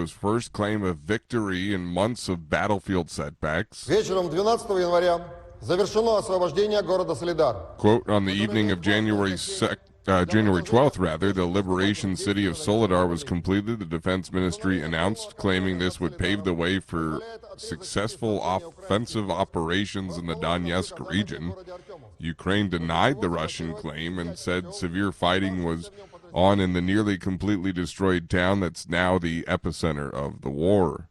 Castro's first claim of victory in months of battlefield setbacks. Вечером 12 января завершено освобождение города Солидар. Quote, on the evening of January 12th, the liberation city of Soledar was completed, the defense ministry announced, claiming this would pave the way for successful offensive operations in the Donetsk region. Ukraine denied the Russian claim and said severe fighting was on in the nearly completely destroyed town that's now the epicenter of the war.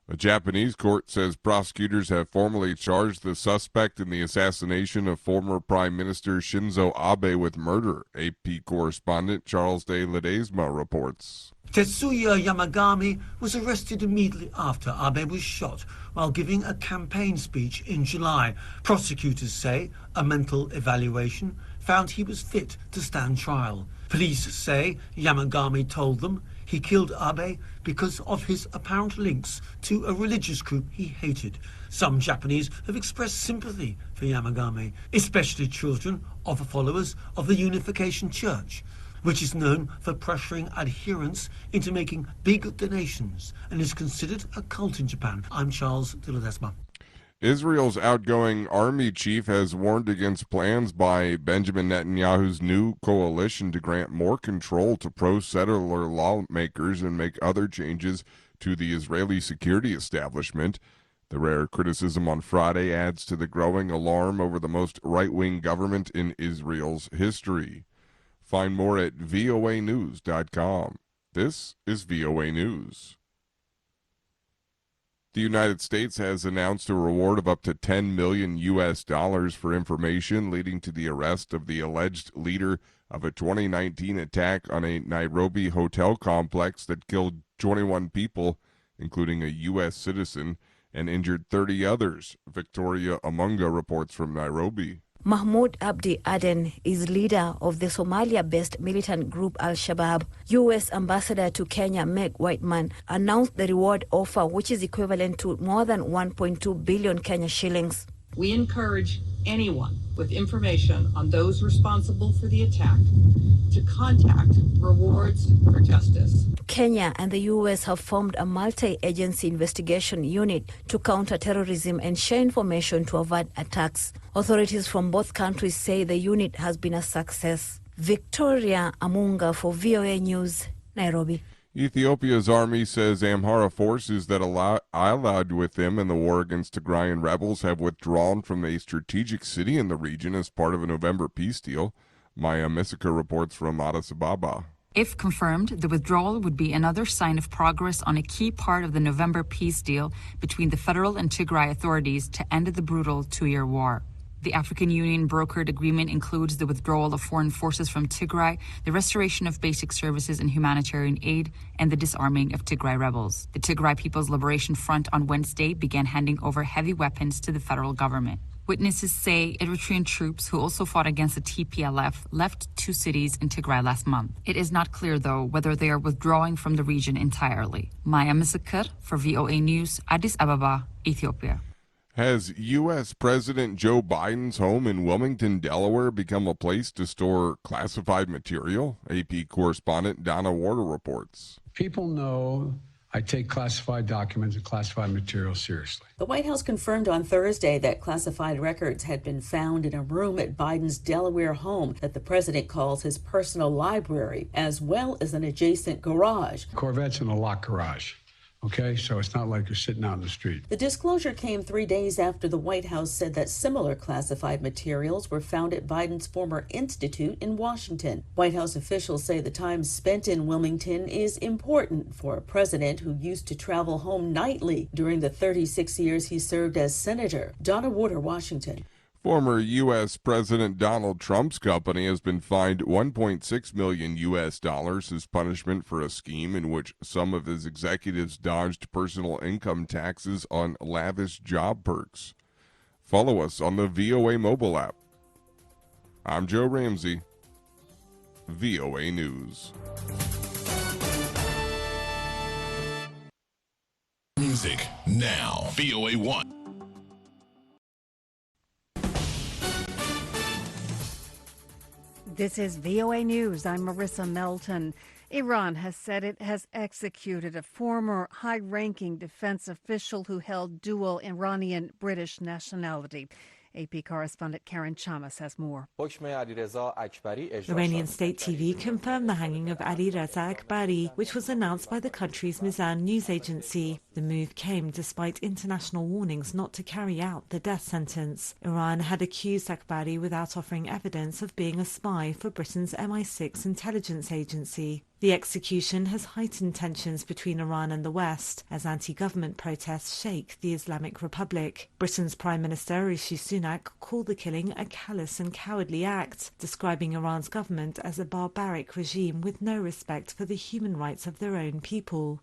A Japanese court says prosecutors have formally charged the suspect in the assassination of former Prime Minister Shinzo Abe with murder, AP correspondent Charles de Ledesma reports. Tetsuya Yamagami was arrested immediately after Abe was shot while giving a campaign speech in July. Prosecutors say a mental evaluation found he was fit to stand trial. Police say Yamagami told them he killed Abe because of his apparent links to a religious group he hated. Some Japanese have expressed sympathy for Yamagami, especially children of followers of the Unification Church, which is known for pressuring adherents into making big donations and is considered a cult in Japan. I'm Charles de Ledesma. Israel's outgoing army chief has warned against plans by Benjamin Netanyahu's new coalition to grant more control to pro-settler lawmakers and make other changes to the Israeli security establishment. The rare criticism on Friday adds to the growing alarm over the most right-wing government in Israel's history. Find more at voanews.com. This is VOA News. The United States has announced a reward of up to $10 million for information leading to the arrest of the alleged leader of a 2019 attack on a Nairobi hotel complex that killed 21 people, including a U.S. citizen, and injured 30 others. Victoria Amunga reports from Nairobi. Mahmoud Abdi Aden is leader of the Somalia-based militant group Al-Shabaab. U.S. Ambassador to Kenya, Meg Whiteman, announced the reward offer, which is equivalent to more than 1.2 billion Kenya shillings. We encourage anyone with information on those responsible for the attack to contact Rewards for Justice. Kenya and the U.S. have formed a multi-agency investigation unit to counter terrorism and share information to avert attacks. Authorities from both countries say the unit has been a success. Victoria Amunga for VOA News, Nairobi. Ethiopia's army says Amhara forces that allied with them in the war against Tigrayan rebels have withdrawn from a strategic city in the region as part of a November peace deal. Maya Misika reports from Addis Ababa. If confirmed, the withdrawal would be another sign of progress on a key part of the November peace deal between the federal and Tigray authorities to end the brutal two-year war. The African Union brokered agreement includes the withdrawal of foreign forces from Tigray, the restoration of basic services and humanitarian aid, and the disarming of Tigray rebels. The Tigray People's Liberation Front on Wednesday began handing over heavy weapons to the federal government. Witnesses say Eritrean troops who also fought against the TPLF left 2 cities in Tigray last month. It is not clear, though, whether they are withdrawing from the region entirely. Maya Misakir for VOA News, Addis Ababa, Ethiopia. Has U.S. President Joe Biden's home in Wilmington, Delaware, become a place to store classified material? AP correspondent Donna Warder reports. People know I take classified documents and classified material seriously. The White House confirmed on Thursday that classified records had been found in a room at Biden's Delaware home that the president calls his personal library, as well as an adjacent garage. Corvette's in a locked garage. Okay, so it's not like you're sitting out in the street. The disclosure came 3 days after the White House said that similar classified materials were found at Biden's former institute in Washington. White House officials say the time spent in Wilmington is important for a president who used to travel home nightly during the 36 years he served as senator. Donna Warder, Washington. Former U.S. President Donald Trump's company has been fined $1.6 million as punishment for a scheme in which some of his executives dodged personal income taxes on lavish job perks. Follow us on the VOA mobile app. I'm Joe Ramsey, VOA News. Music now, VOA 1. This is VOA News. I'm Marissa Melton. Iran has said it has executed a former high-ranking defense official who held dual Iranian-British nationality. AP correspondent Karen Chamas has more. Iranian state TV confirmed the hanging of Ali Reza Akbari, which was announced by the country's Mizan news agency. The move came despite international warnings not to carry out the death sentence. Iran had accused Akbari without offering evidence of being a spy for Britain's MI6 intelligence agency. The execution has heightened tensions between Iran and the West as anti-government protests shake the Islamic Republic. Britain's Prime Minister Rishi Sunak called the killing a callous and cowardly act, describing Iran's government as a barbaric regime with no respect for the human rights of their own people.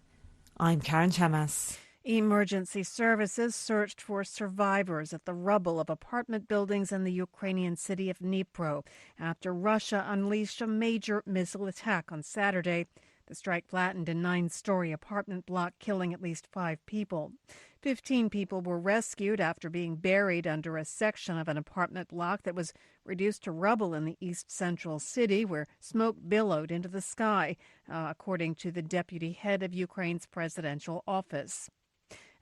I'm Karen Chamas. Emergency services searched for survivors at the rubble of apartment buildings in the Ukrainian city of Dnipro after Russia unleashed a major missile attack on Saturday. The strike flattened a 9-story apartment block, killing at least 5 people. 15 people were rescued after being buried under a section of an apartment block that was reduced to rubble in the east-central city, where smoke billowed into the sky, according to the deputy head of Ukraine's presidential office.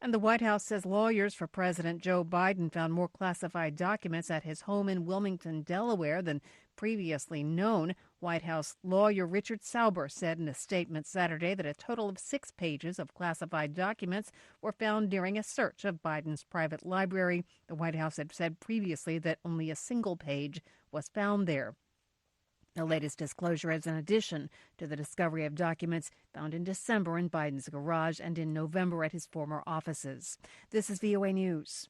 And the White House says lawyers for President Joe Biden found more classified documents at his home in Wilmington, Delaware than previously known. White House lawyer Richard Sauber said in a statement Saturday that a total of 6 pages of classified documents were found during a search of Biden's private library. The White House had said previously that only a single page was found there. The latest disclosure is in addition to the discovery of documents found in December in Biden's garage and in November at his former offices. This is VOA News.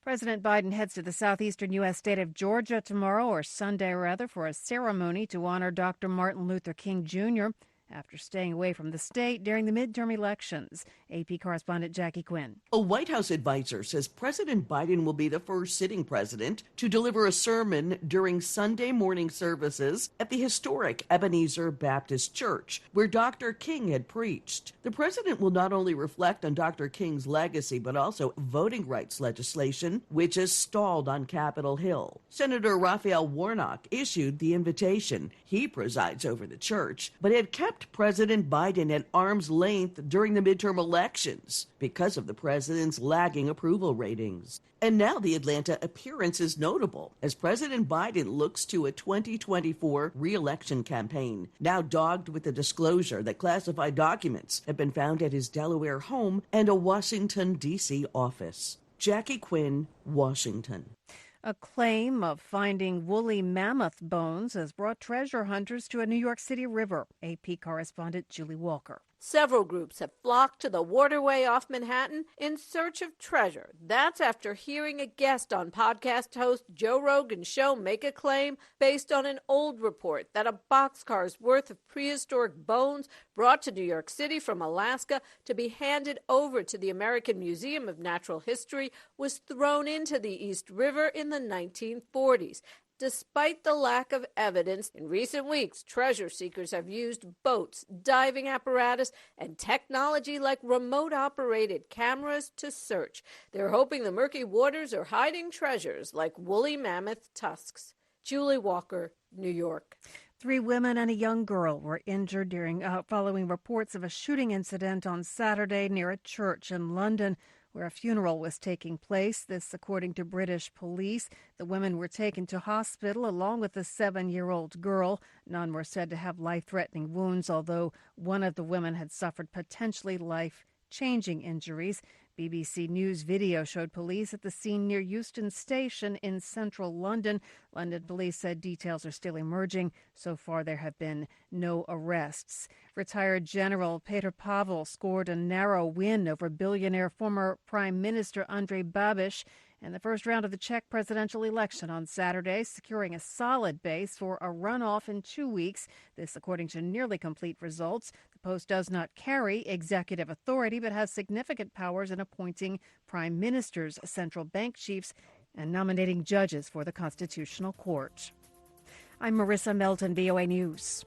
President Biden heads to the southeastern U.S. state of Georgia tomorrow, or Sunday rather, for a ceremony to honor Dr. Martin Luther King Jr. after staying away from the state during the midterm elections. AP correspondent Jackie Quinn. A White House advisor says President Biden will be the first sitting president to deliver a sermon during Sunday morning services at the historic Ebenezer Baptist Church, where Dr. King had preached. The president will not only reflect on Dr. King's legacy, but also voting rights legislation, which is stalled on Capitol Hill. Senator Raphael Warnock issued the invitation. He presides over the church, but had kept President Biden at arm's length during the midterm elections because of the president's lagging approval ratings. And now the Atlanta appearance is notable as President Biden looks to a 2024 re-election campaign, now dogged with the disclosure that classified documents have been found at his Delaware home and a Washington, D.C. office. Jackie Quinn, Washington. A claim of finding woolly mammoth bones has brought treasure hunters to a New York City river. AP correspondent Julie Walker. Several groups have flocked to the waterway off Manhattan in search of treasure. That's after hearing a guest on podcast host Joe Rogan's show make a claim based on an old report that a boxcar's worth of prehistoric bones brought to New York City from Alaska to be handed over to the American Museum of Natural History was thrown into the East River in the 1940s. Despite the lack of evidence, in recent weeks, treasure seekers have used boats, diving apparatus, and technology like remote-operated cameras to search. They're hoping the murky waters are hiding treasures like woolly mammoth tusks. Julie Walker, New York. 3 women and a young girl were injured following reports of a shooting incident on Saturday near a church in London, where a funeral was taking place. This, according to British police. The women were taken to hospital along with a 7-year-old girl. None were said to have life-threatening wounds, although one of the women had suffered potentially life-changing injuries. BBC News video showed police at the scene near Euston Station in central London. London police said details are still emerging. So far, there have been no arrests. Retired General Petr Pavel scored a narrow win over billionaire former Prime Minister Andrej Babiš in the first round of the Czech presidential election on Saturday, securing a solid base for a runoff in 2 weeks. This, according to nearly complete results. The post does not carry executive authority, but has significant powers in appointing prime ministers, central bank chiefs, and nominating judges for the Constitutional Court. I'm Marissa Melton, VOA News.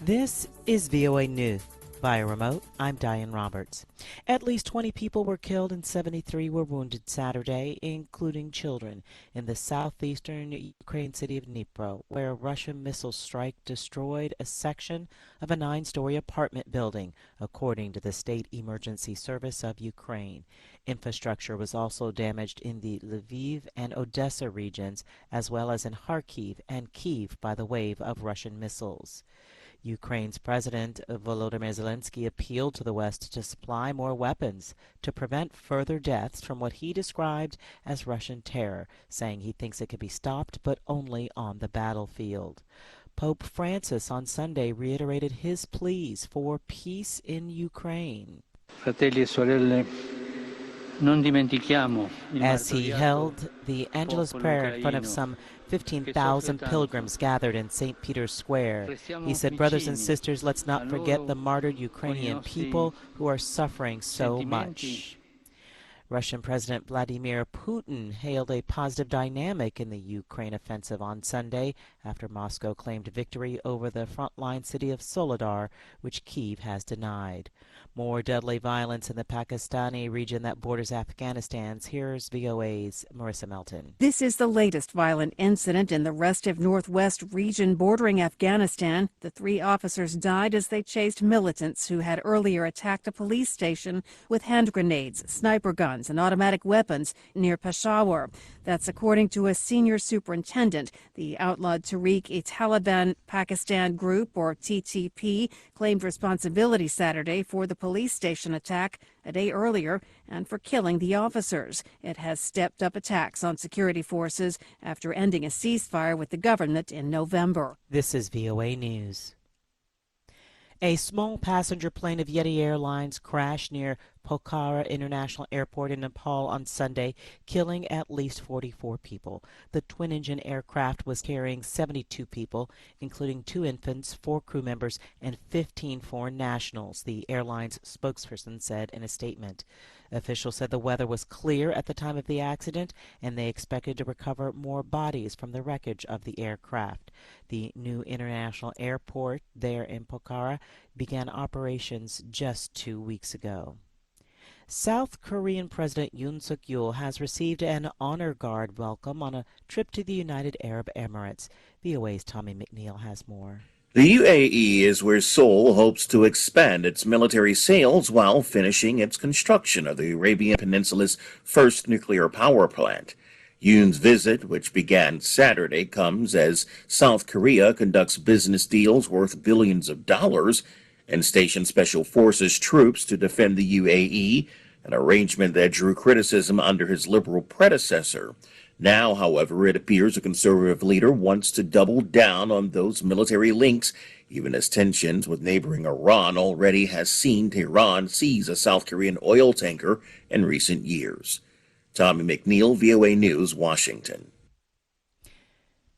This is VOA News. Via remote, I'm Diane Roberts. At least 20 people were killed and 73 were wounded Saturday, including children, in the southeastern Ukraine city of Dnipro, where a Russian missile strike destroyed a section of a 9-story apartment building, according to the State Emergency Service of Ukraine. Infrastructure was also damaged in the Lviv and Odessa regions, as well as in Kharkiv and Kyiv by the wave of Russian missiles. Ukraine's President Volodymyr Zelensky appealed to the West to supply more weapons to prevent further deaths from what he described as Russian terror, saying he thinks it could be stopped, but only on the battlefield. Pope Francis on Sunday reiterated his pleas for peace in Ukraine. Fratelli e sorelle, non dimentichiamo il As he martoriato held the Angelus popolo prayer in front of ucraino some che 15,000 soffre tanto. pilgrims gathered in St. Peter's Square. He said, brothers and sisters, let's not forget the martyred Ukrainian people who are suffering so much. Russian President Vladimir Putin hailed a positive dynamic in the Ukraine offensive on Sunday after Moscow claimed victory over the frontline city of Soledar, which Kyiv has denied. More deadly violence in the Pakistani region that borders Afghanistan. Here's VOA's Marissa Melton. This is the latest violent incident in the Restiv Northwest region bordering Afghanistan. The 3 officers died as they chased militants who had earlier attacked a police station with hand grenades, sniper guns, and automatic weapons near Peshawar. That's according to a senior superintendent. The outlawed Tehreek-e-Taliban Pakistan Group, or TTP, claimed responsibility Saturday for the police station attack a day earlier and for killing the officers. It has stepped up attacks on security forces after ending a ceasefire with the government in November. This is VOA News. A small passenger plane of Yeti Airlines crashed near Pokhara International Airport in Nepal on Sunday, killing at least 44 people. The twin-engine aircraft was carrying 72 people, including 2 infants, 4 crew members, and 15 foreign nationals, the airline's spokesperson said in a statement. Officials said the weather was clear at the time of the accident, and they expected to recover more bodies from the wreckage of the aircraft. The new international airport there in Pokhara began operations just 2 weeks ago. South Korean President Yoon Suk-yeol has received an honor guard welcome on a trip to the United Arab Emirates. VOA's Tommy McNeil has more. The UAE is where Seoul hopes to expand its military sales while finishing its construction of the Arabian Peninsula's first nuclear power plant. Yoon's visit, which began Saturday, comes as South Korea conducts business deals worth billions of dollars and stations special forces troops to defend the UAE, an arrangement that drew criticism under his liberal predecessor. Now, however, it appears a conservative leader wants to double down on those military links, even as tensions with neighboring Iran already has seen Tehran seize a South Korean oil tanker in recent years. Tommy McNeil, VOA News, Washington.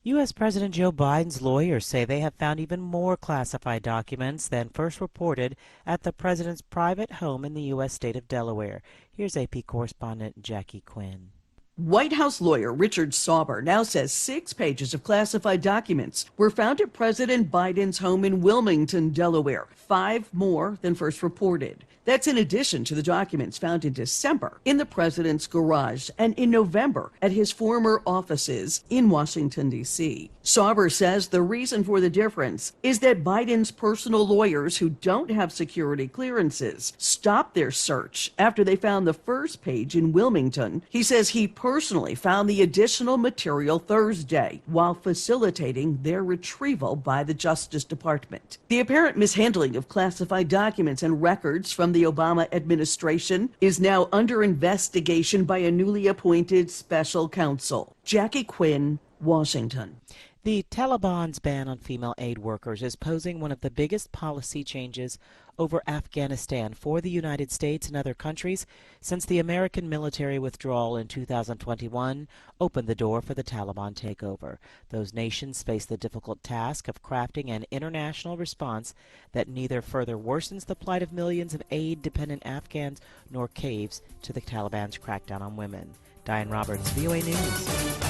U.S. President Joe Biden's lawyers say they have found even more classified documents than first reported at the president's private home in the U.S. state of Delaware. Here's AP correspondent Jackie Quinn. White House lawyer Richard Sauber now says 6 pages of classified documents were found at President Biden's home in Wilmington, Delaware, 5 more than first reported. That's in addition to the documents found in December in the president's garage and in November at his former offices in Washington, D.C. Sauber says the reason for the difference is that Biden's personal lawyers who don't have security clearances stopped their search after they found the first page in Wilmington. He says he personally found the additional material Thursday while facilitating their retrieval by the Justice Department. The apparent mishandling of classified documents and records from the Obama administration is now under investigation by a newly appointed special counsel. Jackie Quinn, Washington. The Taliban's ban on female aid workers is posing one of the biggest policy changes over Afghanistan for the United States and other countries since the American military withdrawal in 2021 opened the door for the Taliban takeover. Those nations face the difficult task of crafting an international response that neither further worsens the plight of millions of aid-dependent Afghans nor caves to the Taliban's crackdown on women. Diane Roberts, VOA News.